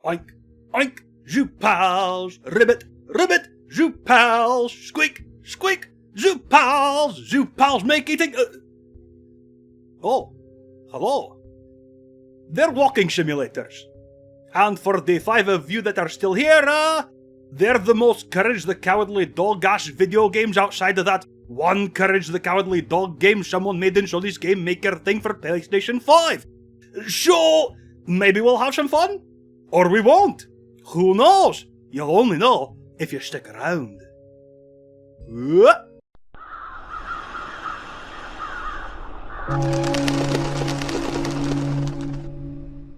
Oink, oink, je parle, ribbit, ribbit, je parle, squeak, squeak, je parle, make eating. Oh, hello. They're walking simulators. And for the 5 of you that are still here, they're the most Courage the Cowardly Dog-ash video games outside of that one Courage the Cowardly Dog game someone made in Sony's Game Maker thing for PlayStation 5. So, maybe we'll have some fun? Or we won't. Who knows? You'll only know if you stick around.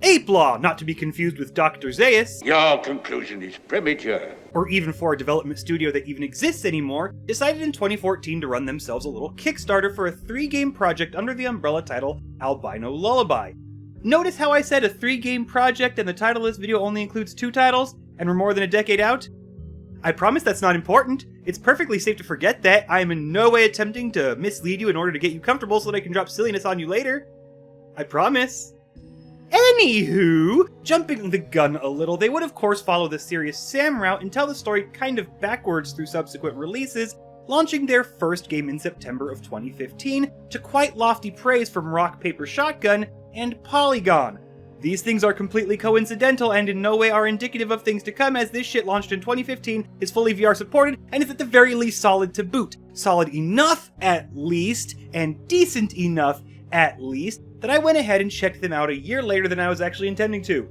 Ape Law, not to be confused with Dr. Zaius. Your conclusion is premature. Or even for a development studio that even exists anymore, decided in 2014 to run themselves a little Kickstarter for a 3-game project under the umbrella title Albino Lullaby. Notice how I said a 3-game project and the title of this video only includes 2 titles, and we're more than a decade out? I promise that's not important. It's perfectly safe to forget that. I am in no way attempting to mislead you in order to get you comfortable so that I can drop silliness on you later. I promise. Anywho, jumping the gun a little, they would of course follow the serious Sam route and tell the story kind of backwards through subsequent releases, launching their first game in September of 2015 to quite lofty praise from Rock Paper Shotgun and Polygon. These things are completely coincidental and in no way are indicative of things to come, as this shit launched in 2015, is fully VR supported, and is at the very least solid to boot. Solid enough, at least, and decent enough, at least, that I went ahead and checked them out a year later than I was actually intending to.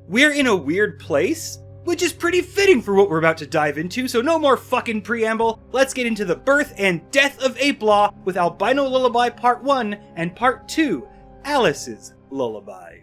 We're in a weird place, which is pretty fitting for what we're about to dive into, so no more fucking preamble. Let's get into the birth and death of Ape Law with Albino Lullaby Part 1 and Part 2, Alice's Lullaby.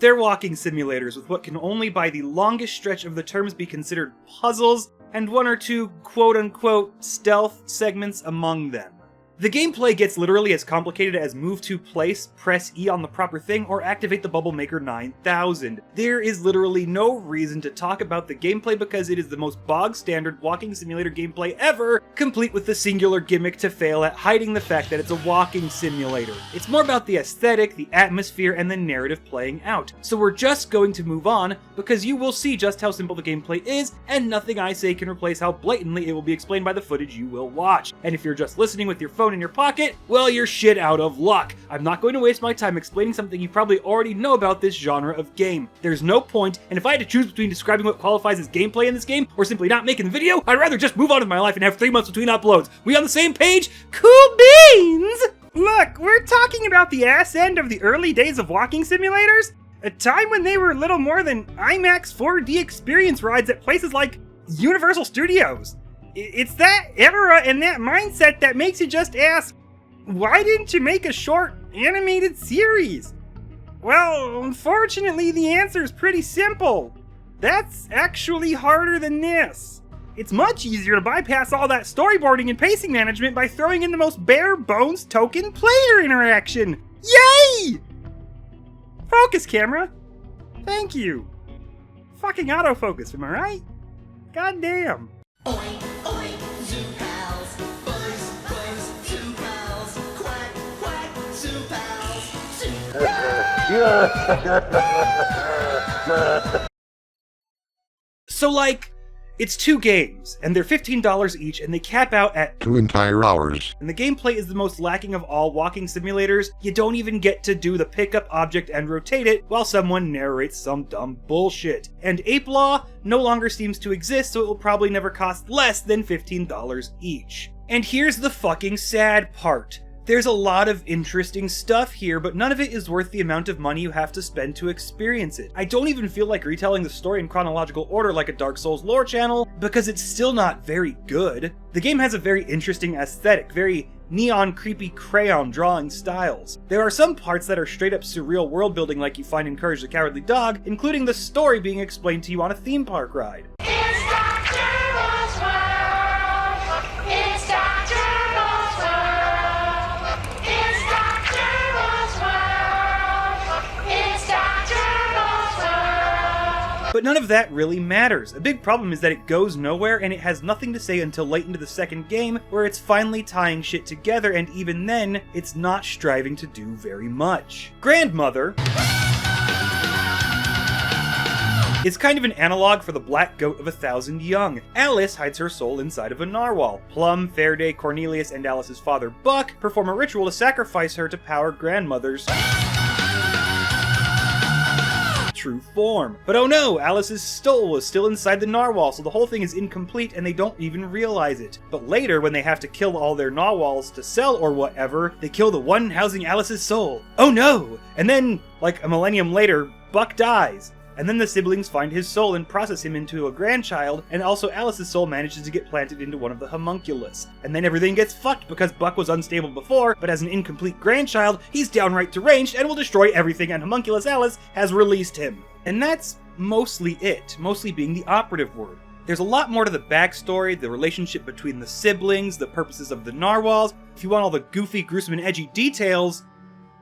They're walking simulators with what can only by the longest stretch of the terms be considered puzzles, and 1 or 2 quote-unquote stealth segments among them. The gameplay gets literally as complicated as move to place, press E on the proper thing, or activate the Bubble Maker 9000. There is literally no reason to talk about the gameplay because it is the most bog-standard walking simulator gameplay ever, complete with the singular gimmick to fail at hiding the fact that it's a walking simulator. It's more about the aesthetic, the atmosphere, and the narrative playing out. So we're just going to move on, because you will see just how simple the gameplay is, and nothing I say can replace how blatantly it will be explained by the footage you will watch. And if you're just listening with your phone in your pocket, well, you're shit out of luck. I'm not going to waste my time explaining something you probably already know about this genre of game. There's no point, and if I had to choose between describing what qualifies as gameplay in this game or simply not making the video, I'd rather just move on with my life and have 3 months between uploads. We on the same page? Cool beans! Look, we're talking about the ass end of the early days of walking simulators, a time when they were little more than IMAX 4D experience rides at places like Universal Studios. It's that era and that mindset that makes you just ask, why didn't you make a short animated series? Well, unfortunately, the answer is pretty simple. That's actually harder than this. It's much easier to bypass all that storyboarding and pacing management by throwing in the most bare-bones token player interaction. Yay! Focus, camera. Thank you. Fucking autofocus, am I right? Goddamn. Oink, oink, zoo pals. Buzz, buzz, zoo pals. Quack, quack, zoo pals. Zoo pals. So, like, it's 2 games, and they're $15 each, and they cap out at 2 entire hours. And the gameplay is the most lacking of all walking simulators. You don't even get to do the pick up object and rotate it while someone narrates some dumb bullshit. And Ape Law no longer seems to exist, so it will probably never cost less than $15 each. And here's the fucking sad part. There's a lot of interesting stuff here, but none of it is worth the amount of money you have to spend to experience it. I don't even feel like retelling the story in chronological order like a Dark Souls lore channel, because it's still not very good. The game has a very interesting aesthetic, very neon creepy crayon drawing styles. There are some parts that are straight up surreal world building like you find in Courage the Cowardly Dog, including the story being explained to you on a theme park ride. But none of that really matters. A big problem is that it goes nowhere and it has nothing to say until late into the second game, where it's finally tying shit together, and even then, it's not striving to do very much. Grandmother is kind of an analog for the black goat of 1,000 Young. Alice hides her soul inside of a narwhal. Plum, Fairday, Cornelius, and Alice's father Buck perform a ritual to sacrifice her to power grandmother's true form. But oh no, Alice's soul was still inside the narwhal, so the whole thing is incomplete and they don't even realize it. But later, when they have to kill all their narwhals to sell or whatever, they kill the one housing Alice's soul. Oh no! And then, like a millennium later, Buck dies. And then the siblings find his soul and process him into a grandchild, and also Alice's soul manages to get planted into one of the homunculus. And then everything gets fucked because Buck was unstable before, but as an incomplete grandchild, he's downright deranged and will destroy everything, and homunculus Alice has released him. And that's mostly it, mostly being the operative word. There's a lot more to the backstory, the relationship between the siblings, the purposes of the narwhals. If you want all the goofy, gruesome, and edgy details,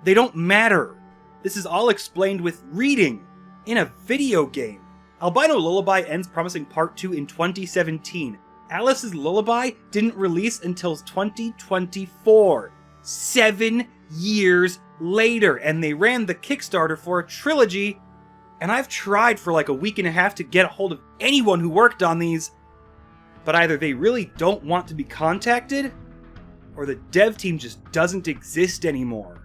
they don't matter. This is all explained with reading in a video game. Albino Lullaby ends promising part 2 in 2017. Alice's Lullaby didn't release until 2024. 7 years later, and they ran the Kickstarter for a trilogy, and I've tried for like a week and a half to get a hold of anyone who worked on these, but either they really don't want to be contacted, or the dev team just doesn't exist anymore.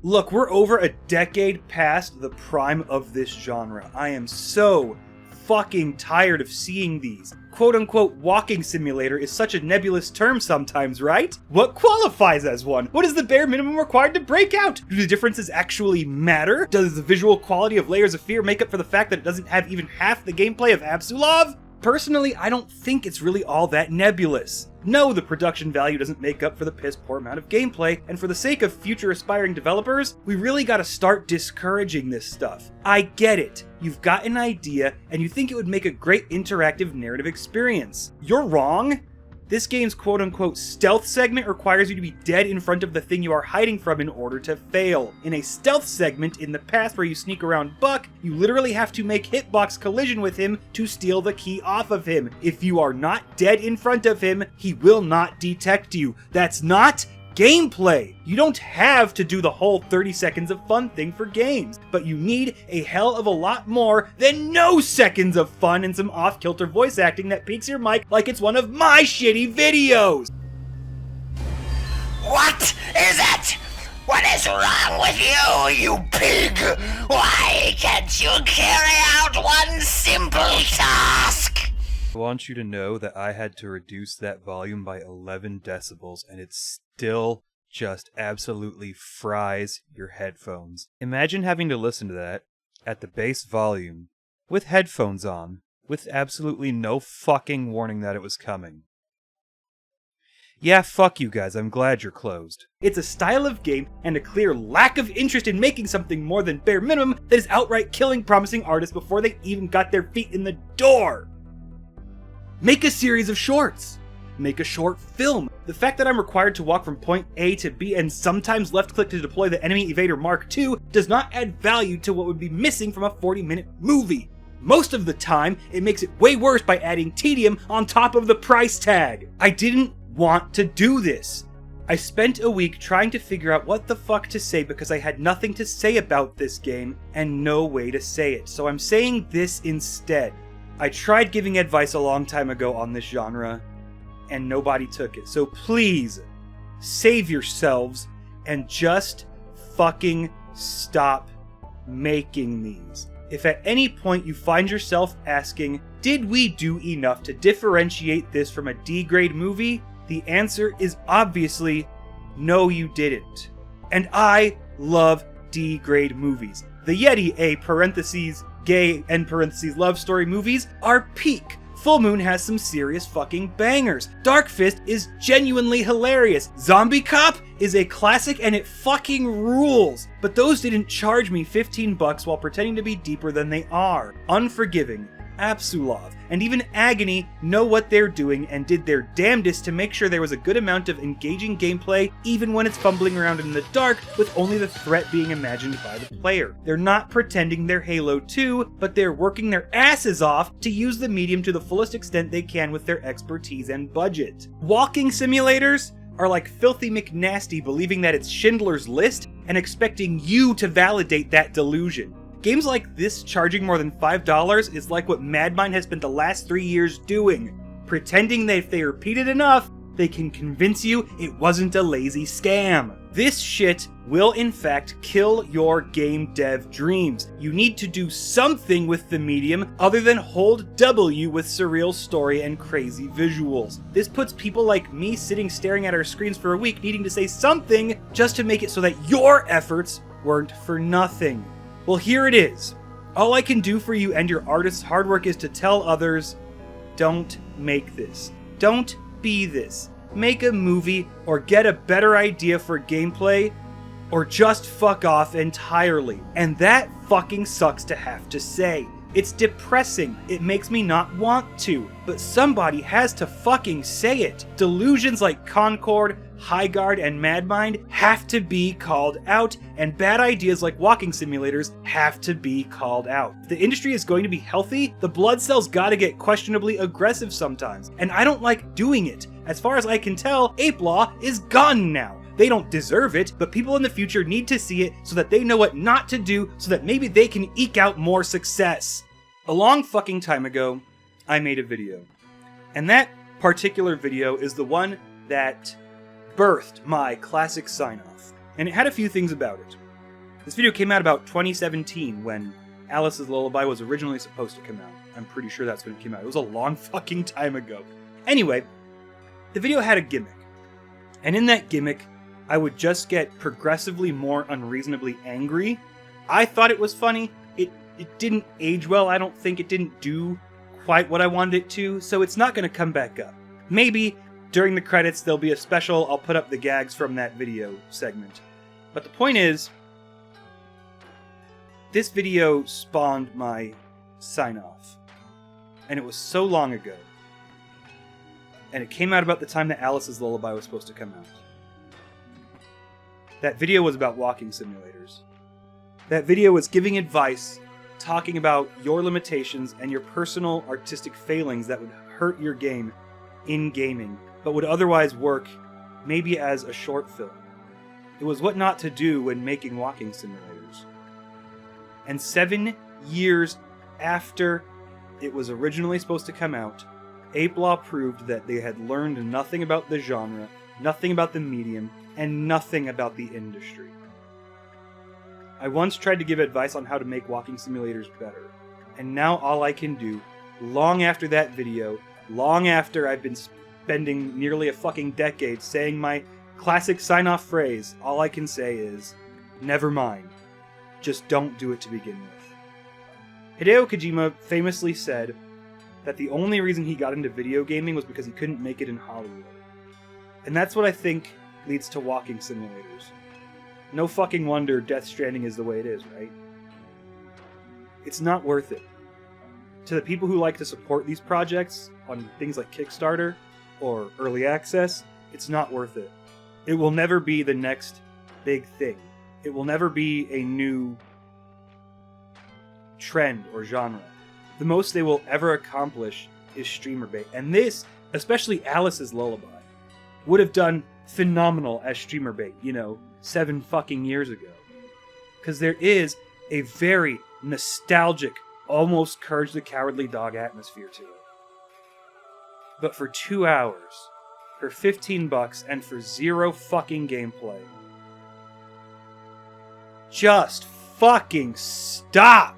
Look, we're over a decade past the prime of this genre. I am so fucking tired of seeing these. Quote-unquote walking simulator is such a nebulous term sometimes, right? What qualifies as one? What is the bare minimum required to break out? Do the differences actually matter? Does the visual quality of Layers of Fear make up for the fact that it doesn't have even half the gameplay of Absolov? Personally, I don't think it's really all that nebulous. No, the production value doesn't make up for the piss-poor amount of gameplay, and for the sake of future aspiring developers, we really gotta start discouraging this stuff. I get it. You've got an idea, and you think it would make a great interactive narrative experience. You're wrong. This game's quote-unquote stealth segment requires you to be dead in front of the thing you are hiding from in order to fail. In a stealth segment in the past where you sneak around Buck, you literally have to make hitbox collision with him to steal the key off of him. If you are not dead in front of him, he will not detect you. That's not gameplay. You don't have to do the whole 30 seconds of fun thing for games, but you need a hell of a lot more than no seconds of fun and some off-kilter voice acting that peaks your mic like it's one of my shitty videos. What is it? What is wrong with you, you pig? Why can't you carry out one simple task? I want you to know that I had to reduce that volume by 11 decibels, and it still just absolutely fries your headphones. Imagine having to listen to that at the base volume, with headphones on, with absolutely no fucking warning that it was coming. Yeah, fuck you guys, I'm glad you're closed. It's a style of game and a clear lack of interest in making something more than bare minimum that is outright killing promising artists before they even got their feet in the door. Make a series of shorts. Make a short film. The fact that I'm required to walk from point A to B and sometimes left click to deploy the Enemy Evader Mark II does not add value to what would be missing from a 40-minute movie. Most of the time, it makes it way worse by adding tedium on top of the price tag. I didn't want to do this. I spent a week trying to figure out what the fuck to say because I had nothing to say about this game and no way to say it, so I'm saying this instead. I tried giving advice a long time ago on this genre, and nobody took it. So please, save yourselves and just fucking stop making these. If at any point you find yourself asking, did we do enough to differentiate this from a D-grade movie? The answer is obviously, no you didn't. And I love D-grade movies. The Yeti, A parentheses, gay, end parentheses, love story movies are peak. Full Moon has some serious fucking bangers. Dark Fist is genuinely hilarious. Zombie Cop is a classic and it fucking rules. But those didn't charge me $15 while pretending to be deeper than they are. Unforgiving, Apsulov, and even Agony know what they're doing and did their damnedest to make sure there was a good amount of engaging gameplay even when it's fumbling around in the dark with only the threat being imagined by the player. They're not pretending they're Halo 2, but they're working their asses off to use the medium to the fullest extent they can with their expertise and budget. Walking simulators are like Filthy McNasty believing that it's Schindler's List and expecting you to validate that delusion. Games like this charging more than $5 is like what Madmind has spent the last 3 years doing, pretending that if they repeat it enough, they can convince you it wasn't a lazy scam. This shit will in fact kill your game dev dreams. You need to do something with the medium other than hold W with surreal story and crazy visuals. This puts people like me sitting staring at our screens for a week needing to say something just to make it so that your efforts weren't for nothing. Well, here it is. All I can do for you and your artist's hard work is to tell others, don't make this. Don't be this. Make a movie or get a better idea for gameplay or just fuck off entirely. And that fucking sucks to have to say. It's depressing. It makes me not want to. But somebody has to fucking say it. Delusions like Concord, Highguard, and Madmind have to be called out, and bad ideas like walking simulators have to be called out. If the industry is going to be healthy, the blood cells gotta get questionably aggressive sometimes, and I don't like doing it. As far as I can tell, Ape Law is gone now. They don't deserve it, but people in the future need to see it so that they know what not to do so that maybe they can eke out more success. A long fucking time ago, I made a video. And that particular video is the one that birthed my classic sign-off. And it had a few things about it. This video came out about 2017 when Alice's Lullaby was originally supposed to come out. I'm pretty sure that's when it came out. It was a long fucking time ago. Anyway, the video had a gimmick. And in that gimmick, I would just get progressively more unreasonably angry. I thought it was funny. It didn't age well. I don't think it didn't do quite what I wanted it to, so it's not going to come back up. Maybe during the credits there'll be a special, I'll put up the gags from that video segment. But the point is, this video spawned my sign-off. And it was so long ago. And it came out about the time that Alice's Lullaby was supposed to come out. That video was about walking simulators. That video was giving advice, talking about your limitations and your personal artistic failings that would hurt your game in gaming, but would otherwise work maybe as a short film. It was what not to do when making walking simulators. And 7 years after it was originally supposed to come out, Ape Law proved that they had learned nothing about the genre, nothing about the medium, and nothing about the industry. I once tried to give advice on how to make walking simulators better, and now all I can do, long after that video, long after I've been spending nearly a fucking decade saying my classic sign-off phrase, all I can say is, never mind. Just don't do it to begin with. Hideo Kojima famously said that the only reason he got into video gaming was because he couldn't make it in Hollywood. And that's what I think leads to walking simulators. No fucking wonder Death Stranding is the way it is, right? It's not worth it. To the people who like to support these projects on things like Kickstarter or Early Access, it's not worth it. It will never be the next big thing. It will never be a new trend or genre. The most they will ever accomplish is streamer bait. And this, especially Alice's Lullaby, would have done phenomenal as streamer bait, 7 fucking years ago. Because there is a very nostalgic, almost Courage the Cowardly Dog atmosphere to it. But for 2 hours, for $15, and for 0 fucking gameplay, just fucking stop!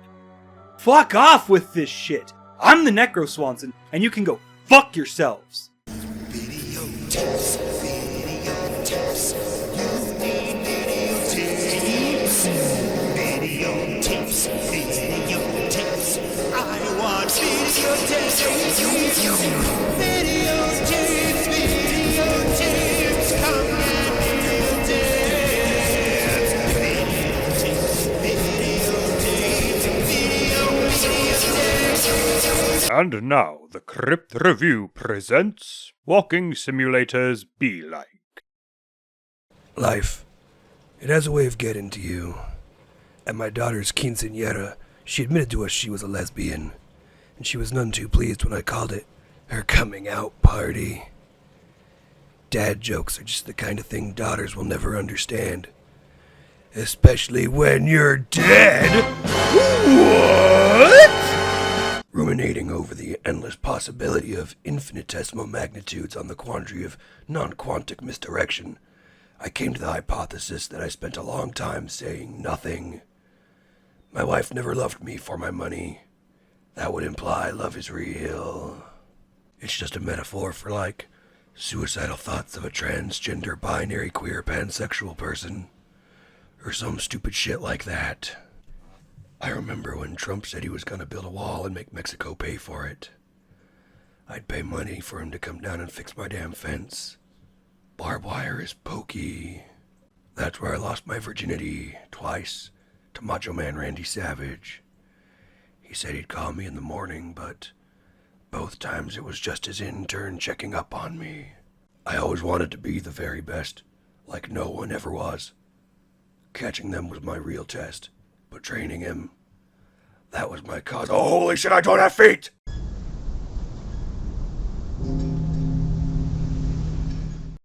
Fuck off with this shit! I'm the TheNecroswanson, and you can go fuck yourselves! Videotapes, videotapes. You need videotapes. Videotapes, videotapes. I want videotapes. Videotapes, videotapes. Come and videotapes. Videotapes. And now, the Crypt Revue presents Walking Simulators Be Like. Life. It has a way of getting to you. At my daughter's quinceañera, she admitted to us she was a lesbian, and she was none too pleased when I called it her coming out party. Dad jokes are just the kind of thing daughters will never understand. Especially when you're dead. What? Ruminating over the endless possibility of infinitesimal magnitudes on the quandary of non-quantic misdirection, I came to the hypothesis that I spent a long time saying nothing. My wife never loved me for my money. That would imply love is real. It's just a metaphor for, suicidal thoughts of a transgender, binary, queer, pansexual person. Or some stupid shit like that. I remember when Trump said he was going to build a wall and make Mexico pay for it. I'd pay money for him to come down and fix my damn fence. Barbed wire is pokey. That's where I lost my virginity twice to Macho Man Randy Savage. He said he'd call me in the morning, but both times it was just his intern checking up on me. I always wanted to be the very best, like no one ever was. Catching them was my real test. But training him, that was my cause. Oh, holy shit, I don't have feet!